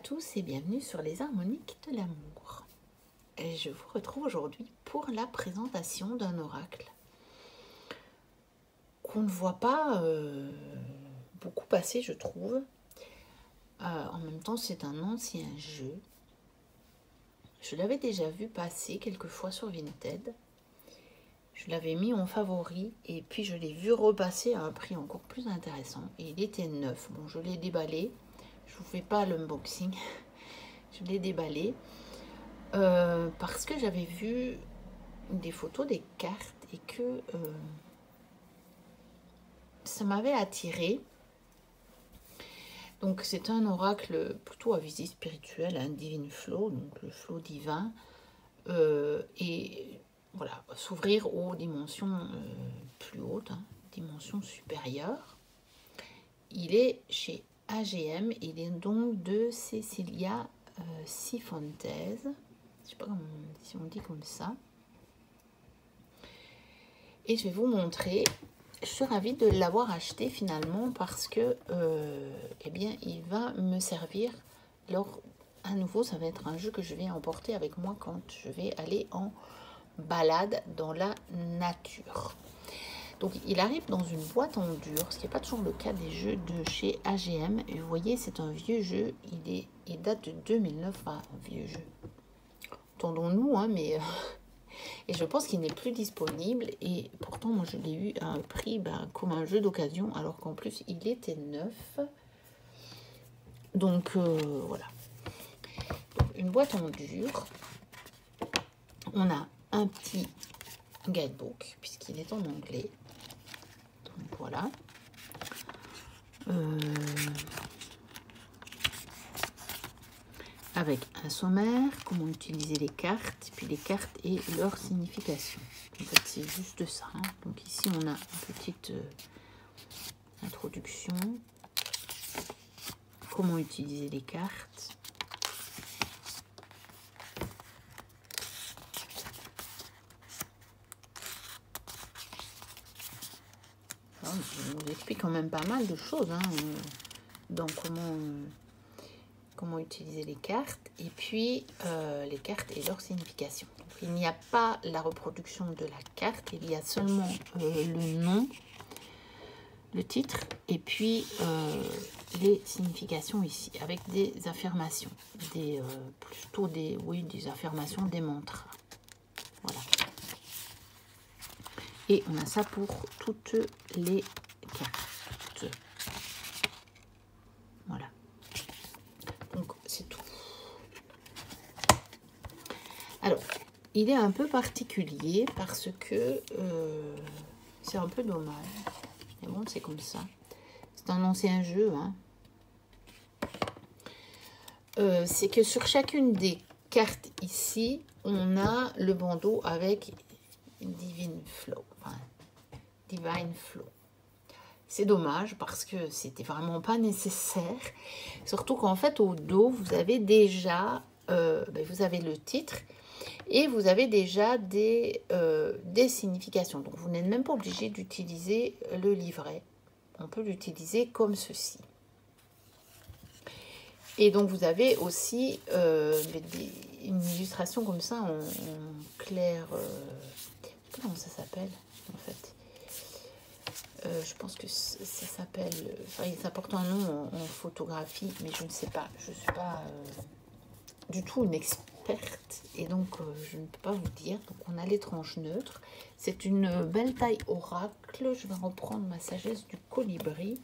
tous et bienvenue sur les harmoniques de l'amour. Et je vous retrouve aujourd'hui pour la présentation d'un oracle qu'on ne voit pas beaucoup passer, je trouve. En même temps, c'est un ancien jeu. Je l'avais déjà vu passer quelques fois sur Vinted. Je l'avais mis en favori et puis je l'ai vu repasser à un prix encore plus intéressant. Et il était neuf. Bon, je l'ai déballé. Je vous fais pas l'unboxing. Je l'ai déballé parce que j'avais vu des photos des cartes et que ça m'avait attiré. Donc c'est un oracle plutôt à visée spirituelle, un divine flow, donc le flow divin, et voilà, s'ouvrir aux dimensions plus hautes, dimensions supérieures. Il est chez AGM, il est donc de Cecilia Cifuentes, je sais pas si on dit comme ça. Et je vais vous montrer. Je suis ravie de l'avoir acheté finalement parce que eh bien, il va me servir lors, à nouveau, ça va être un jeu que je vais emporter avec moi quand je vais aller en balade dans la nature. Donc il arrive dans une boîte en dur, ce qui n'est pas toujours le cas des jeux de chez AGM. Et vous voyez, c'est un vieux jeu, il date de 2009, enfin un vieux jeu. Entendons-nous, hein, mais... Et je pense qu'il n'est plus disponible. Et pourtant, moi, je l'ai eu à un prix comme un jeu d'occasion, alors qu'en plus, il était neuf. Donc, voilà. Donc, une boîte en dur. On a un petit guidebook, puisqu'il est en anglais. Donc, voilà. Avec un sommaire, comment utiliser les cartes, puis les cartes et leur signification. En fait, c'est juste ça. Hein. Donc ici, on a une petite introduction. Comment utiliser les cartes. Alors, je vous explique quand même pas mal de choses. Hein, dans comment utiliser les cartes et puis les cartes et leur signification. Donc, il n'y a pas la reproduction de la carte, il y a seulement le nom, le titre et puis les significations ici avec des affirmations, plutôt des affirmations, des mantras. Voilà. Et on a ça pour toutes les cartes. Voilà. Donc, c'est tout. Alors, il est un peu particulier parce que c'est un peu dommage. Mais bon, c'est comme ça. C'est un ancien jeu. Hein. C'est que sur chacune des cartes ici, on a le bandeau avec Divine Flow. Enfin, Divine Flow. C'est dommage parce que c'était vraiment pas nécessaire. Surtout qu'en fait, au dos, vous avez déjà vous avez le titre et vous avez déjà des significations. Donc, vous n'êtes même pas obligé d'utiliser le livret. On peut l'utiliser comme ceci. Et donc, vous avez aussi une illustration comme ça en clair. Comment ça s'appelle en fait? Je pense que ça s'appelle... ça porte un nom en photographie, mais je ne sais pas. Je ne suis pas du tout une experte, et donc je ne peux pas vous dire. Donc on a les tranches neutres. C'est une belle taille oracle. Je vais reprendre ma sagesse du colibri.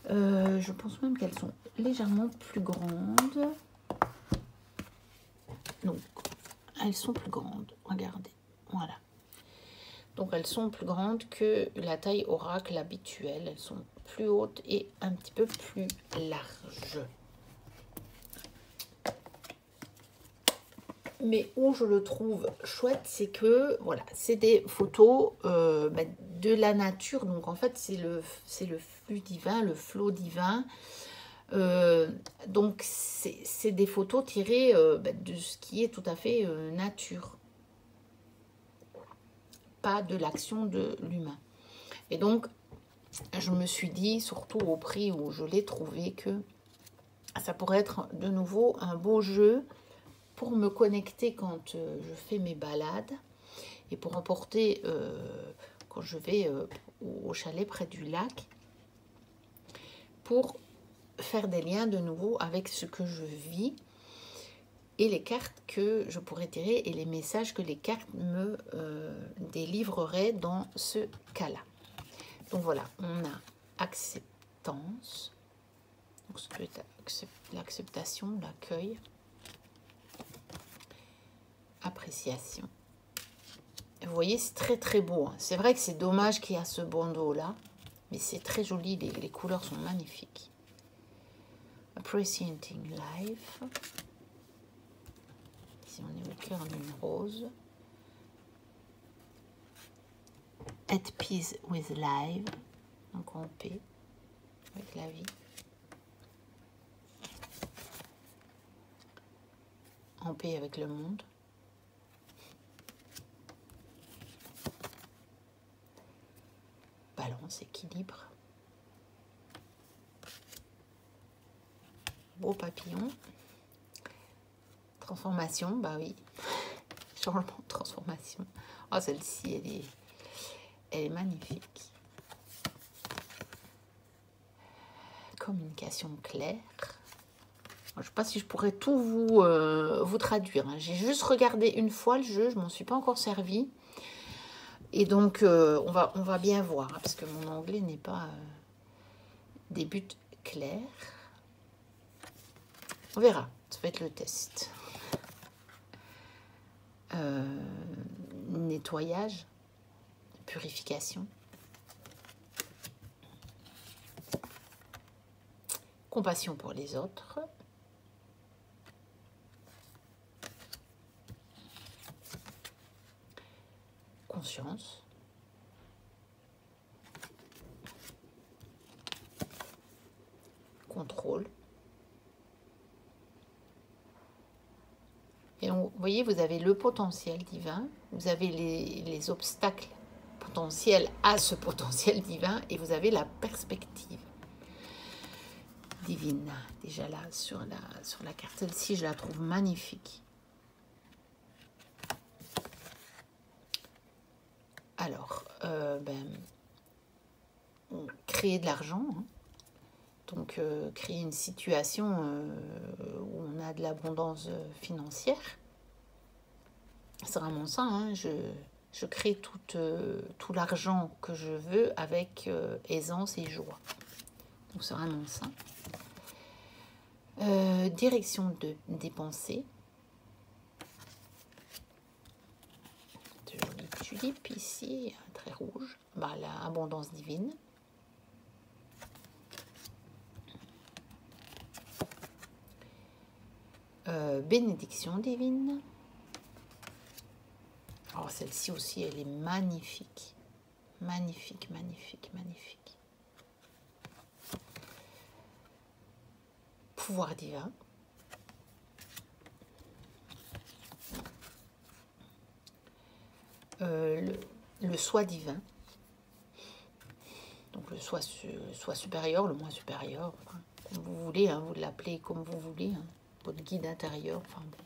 Je pense même qu'elles sont légèrement plus grandes. Donc, elles sont plus grandes. Regardez. Voilà. Donc, elles sont plus grandes que la taille oracle habituelle. Elles sont plus hautes et un petit peu plus larges. Mais où je le trouve chouette, c'est que, voilà, c'est des photos de la nature. Donc, en fait, c'est le flux divin, le flot divin. Donc, c'est des photos tirées de ce qui est tout à fait nature. Pas de l'action de l'humain. Et donc, je me suis dit, surtout au prix où je l'ai trouvé, que Ça pourrait être de nouveau un beau jeu pour me connecter quand je fais mes balades et pour emporter quand je vais au chalet près du lac pour faire des liens de nouveau avec ce que je vis et les cartes que je pourrais tirer et les messages que les cartes me délivreraient dans ce cas-là. Donc voilà, on a acceptance, donc ça peut être l'acceptation, l'accueil, appréciation. Vous voyez, c'est très très beau. Hein. C'est vrai que c'est dommage qu'il y a ce bandeau là, mais c'est très joli, les couleurs sont magnifiques. Appreciating life. Ici on est au cœur d'une rose. At peace with life, donc en paix avec la vie. En paix avec le monde. Balance, équilibre. Beau papillon. Transformation, bah oui. Changement de transformation. Oh, celle-ci, elle est magnifique. Communication claire. Je ne sais pas si je pourrais tout vous traduire. Hein. J'ai juste regardé une fois le jeu, je ne m'en suis pas encore servi. Et donc, on va bien voir, hein, parce que mon anglais n'est pas des buts clairs. On verra, ça va être le test. Nettoyage, purification. Compassion pour les autres. Conscience. Contrôle. Et donc, vous voyez, vous avez le potentiel divin, vous avez les obstacles potentiels à ce potentiel divin et vous avez la perspective divine. Déjà là, sur la carte, celle-ci, je la trouve magnifique. Alors, créer de l'argent, hein. Donc créer une situation où on a de l'abondance financière. C'est vraiment ça, hein. Je crée tout l'argent que je veux avec aisance et joie. Donc c'est vraiment ça. Direction des pensées. De jolies tulipes ici, très rouge. Bah, l'abondance divine. Bénédiction divine. Alors celle-ci aussi, elle est magnifique. Magnifique, magnifique, magnifique. Pouvoir divin. Le soi divin. Donc le soi supérieur, le moins supérieur, enfin, comme vous voulez, hein, vous l'appelez comme vous voulez. Hein. Votre guide intérieur, enfin bon,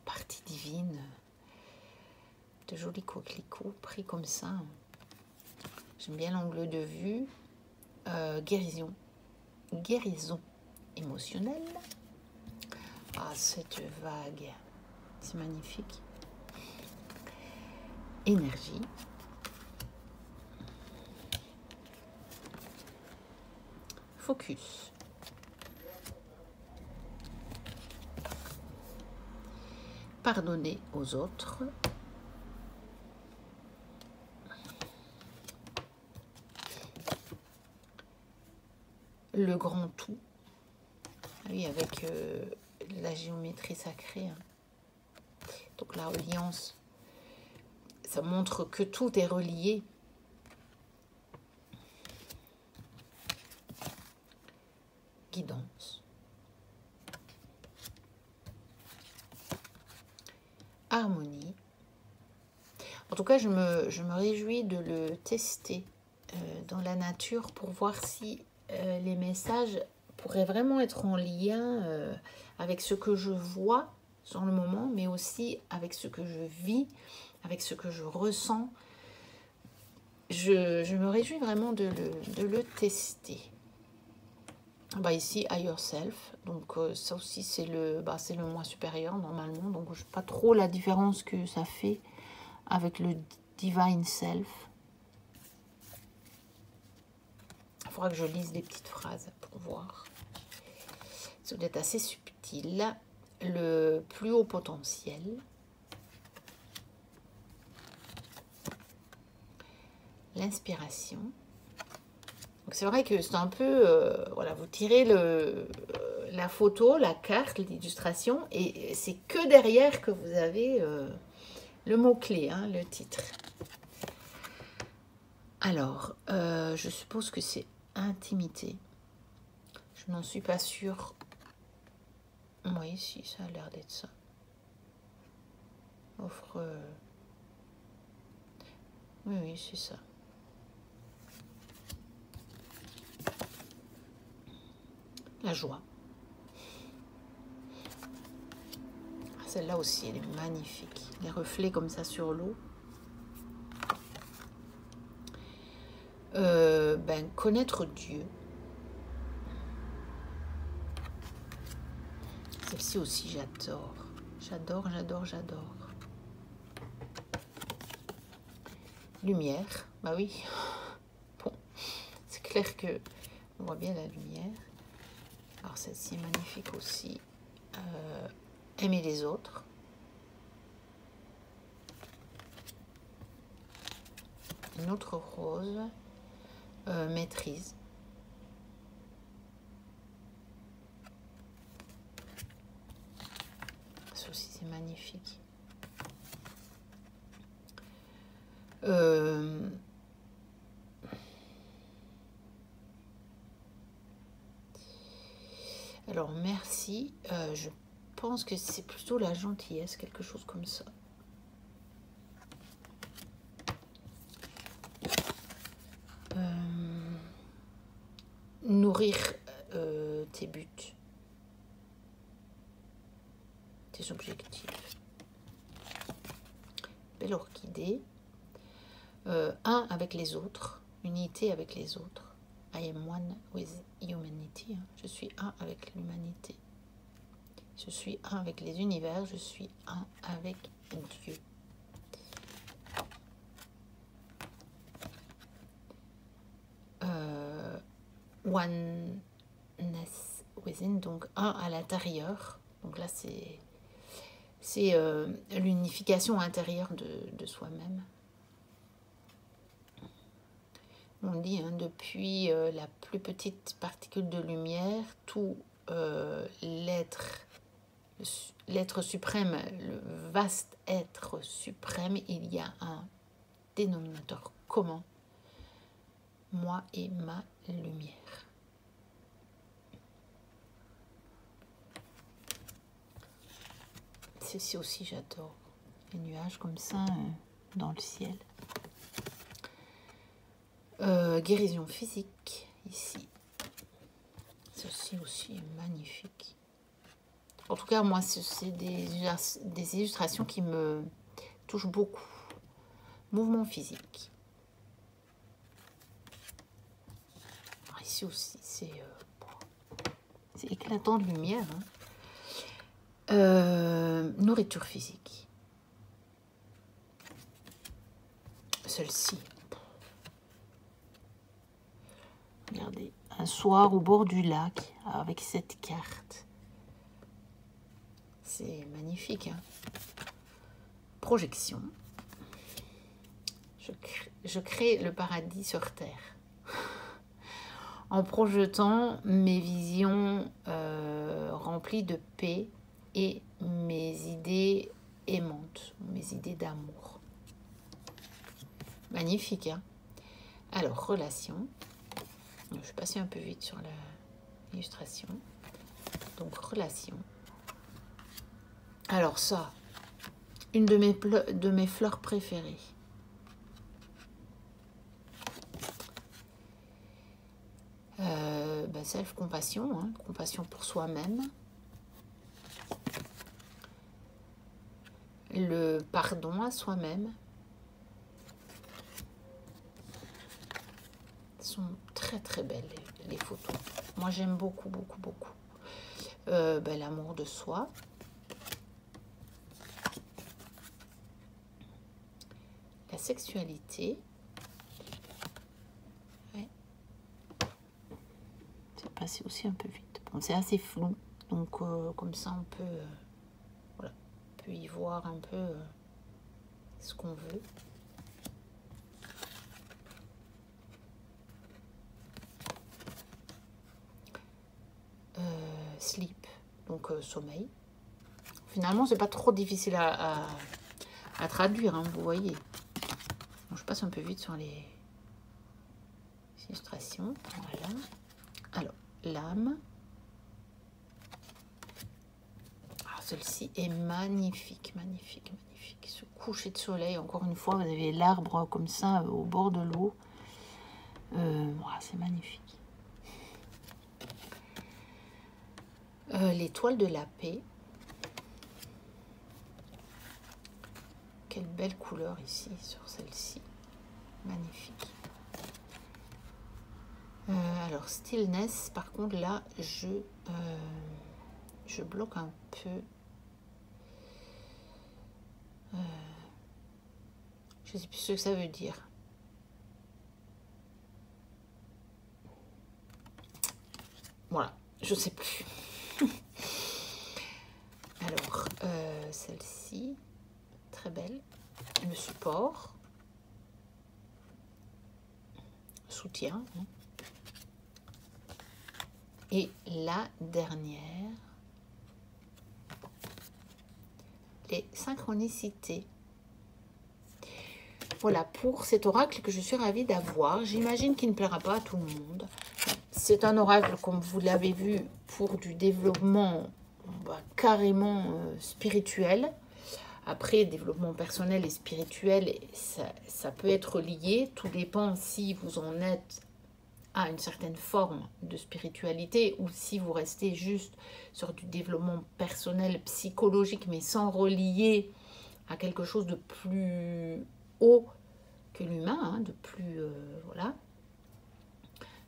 partie divine, de jolis coquelicots pris comme ça. J'aime bien l'angle de vue. Guérison émotionnelle. Ah, cette vague, c'est magnifique. Énergie. Focus. Pardonner aux autres. Le grand tout. Oui, avec la géométrie sacrée. Hein. Donc la reliance, ça montre que tout est relié. Guidance. Harmonie. En tout cas, je me réjouis de le tester dans la nature pour voir si les messages pourrait vraiment être en lien avec ce que je vois sur le moment, mais aussi avec ce que je vis, avec ce que je ressens. Je me réjouis vraiment de le tester. Bah ici, Higher Self, donc ça aussi c'est le moi supérieur normalement, donc je ne sais pas trop la différence que ça fait avec le Divine Self. Il faudra que je lise des petites phrases pour voir. Ça doit être assez subtil. Le plus haut potentiel. L'inspiration. Donc c'est vrai que c'est un peu, voilà, vous tirez la photo, la carte, l'illustration, et c'est que derrière que vous avez le mot-clé, hein, le titre. Alors, je suppose que c'est intimité. Je n'en suis pas sûre. Oui, si, ça a l'air d'être ça. Offre... Oui, oui, c'est ça. La joie. Celle-là aussi, elle est magnifique. Les reflets comme ça sur l'eau. Connaître Dieu. Celle-ci aussi, j'adore. J'adore, j'adore, j'adore. Lumière. Bah oui. Bon, c'est clair que on voit bien la lumière. Alors celle-ci est magnifique aussi. Aimer les autres. Une autre rose. Maîtrise. Ça aussi c'est magnifique. Alors merci. Je pense que c'est plutôt la gentillesse, quelque chose comme ça. Nourrir tes buts, tes objectifs. Belle orchidée. Un avec les autres, unité avec les autres. I am one with humanity. Je suis un avec l'humanité. Je suis un avec les univers. Je suis un avec Dieu. Oneness within, donc un à l'intérieur. Donc là, c'est l'unification intérieure de soi-même. On dit, hein, depuis la plus petite particule de lumière, tout l'être suprême, le vaste être suprême, il y a un dénominateur commun, moi et ma lumière. Ceci aussi, j'adore. Les nuages comme ça dans le ciel. Guérison physique, ici. Ceci aussi est magnifique. En tout cas, moi, c'est des illustrations qui me touchent beaucoup. Mouvement physique. Alors, ici aussi, c'est éclatant de lumière. Hein. Nourriture physique. Celle-ci. Regardez, un soir au bord du lac avec cette carte. C'est magnifique. Hein. Projection. Je crée le paradis sur terre. En projetant mes visions remplies de paix et mes idées aimantes, mes idées d'amour. Magnifique, hein? Alors, relation. Je suis passée un peu vite sur l'illustration. Donc, relation. Alors ça, une de mes fleurs préférées. Self-compassion, hein, compassion pour soi-même. Le pardon à soi-même. Elles sont très très belles les photos. Moi j'aime beaucoup, beaucoup, beaucoup. L'amour de soi. La sexualité. Ouais. C'est passé aussi un peu vite. Bon, c'est assez flou. Donc comme ça on peut, voilà, on peut y voir un peu ce qu'on veut. Sleep, donc sommeil. Finalement, c'est pas trop difficile à traduire, hein, vous voyez. Bon, je passe un peu vite sur les illustrations. Voilà. Alors, l'âme. Ah, celle-ci est magnifique, magnifique, magnifique. Ce coucher de soleil, encore une fois, vous avez l'arbre comme ça au bord de l'eau. Voilà, c'est magnifique. L'étoile de la paix. Quelle belle couleur ici sur celle-ci. Magnifique. Alors, stillness, par contre, là, je bloque un peu. Je ne sais plus ce que ça veut dire. Voilà, je ne sais plus. Alors, celle-ci, très belle. Le support. Soutien. Hein. Et la dernière, les synchronicités. Voilà pour cet oracle que je suis ravie d'avoir. J'imagine qu'il ne plaira pas à tout le monde. C'est un oracle, comme vous l'avez vu, pour du développement carrément spirituel. Après, développement personnel et spirituel, ça peut être lié. Tout dépend si vous en êtes à une certaine forme de spiritualité ou si vous restez juste sur du développement personnel, psychologique, mais sans relier à quelque chose de plus haut que l'humain, hein, de plus... voilà.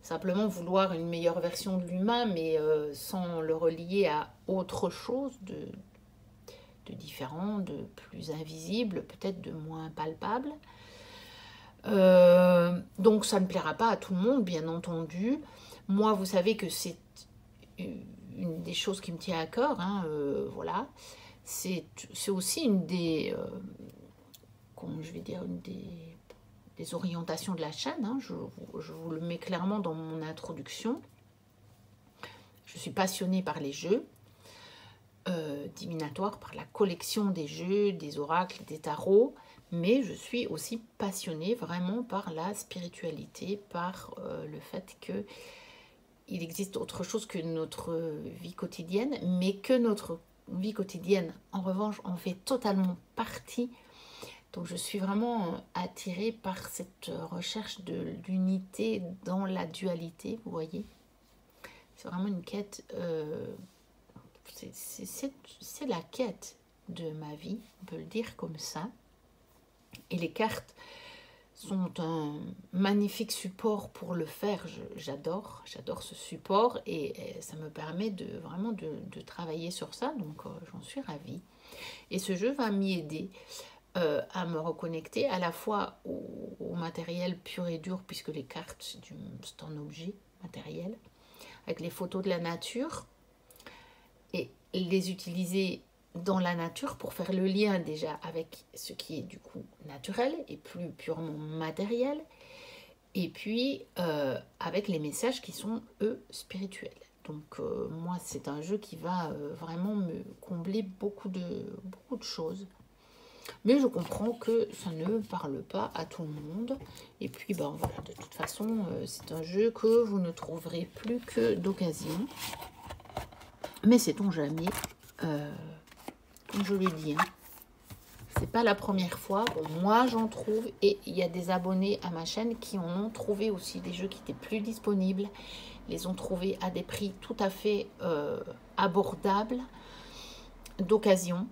Simplement vouloir une meilleure version de l'humain, mais sans le relier à autre chose de différent, de plus invisible, peut-être de moins palpable. Donc ça ne plaira pas à tout le monde, bien entendu. Moi, vous savez que c'est une des choses qui me tient à cœur, hein, voilà. C'est aussi une des... comment je vais dire, une des orientations de la chaîne, hein. Je vous le mets clairement dans mon introduction. Je suis passionnée par les jeux divinatoires, par la collection des jeux, des oracles, des tarots, mais je suis aussi passionnée vraiment par la spiritualité, par le fait que il existe autre chose que notre vie quotidienne, mais que notre vie quotidienne, en revanche, en fait totalement partie. Donc je suis vraiment attirée par cette recherche de l'unité dans la dualité, vous voyez. C'est vraiment une quête, c'est la quête de ma vie, on peut le dire comme ça. Et les cartes sont un magnifique support pour le faire. J'adore ce support et ça me permet vraiment de travailler sur ça, donc j'en suis ravie. Et ce jeu va m'y aider à me reconnecter à la fois au matériel pur et dur, puisque les cartes, c'est un objet matériel, avec les photos de la nature, et les utiliser dans la nature pour faire le lien déjà avec ce qui est du coup naturel et plus purement matériel, et puis avec les messages qui sont, eux, spirituels. Donc moi, c'est un jeu qui va vraiment me combler beaucoup de choses. Mais je comprends que ça ne parle pas à tout le monde. Et puis, ben voilà, de toute façon, c'est un jeu que vous ne trouverez plus que d'occasion. Mais sait-on jamais, comme je l'ai dit, hein, c'est pas la première fois. Bon, moi, j'en trouve et il y a des abonnés à ma chaîne qui en ont trouvé aussi des jeux qui étaient plus disponibles. Les ont trouvés à des prix tout à fait abordables, d'occasion.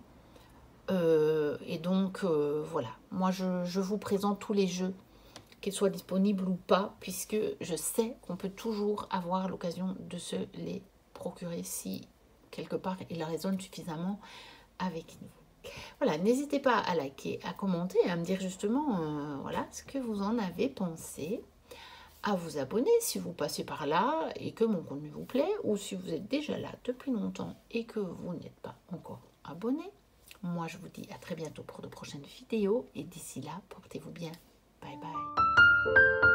Et donc, voilà. Moi, je vous présente tous les jeux, qu'ils soient disponibles ou pas, puisque je sais qu'on peut toujours avoir l'occasion de se les procurer si, quelque part, ils résonnent suffisamment avec nous. Voilà, n'hésitez pas à liker, à commenter, à me dire justement voilà, ce que vous en avez pensé, à vous abonner si vous passez par là et que mon contenu vous plaît, ou si vous êtes déjà là depuis longtemps et que vous n'êtes pas encore abonné. Moi, je vous dis à très bientôt pour de prochaines vidéos et d'ici là, portez-vous bien. Bye bye.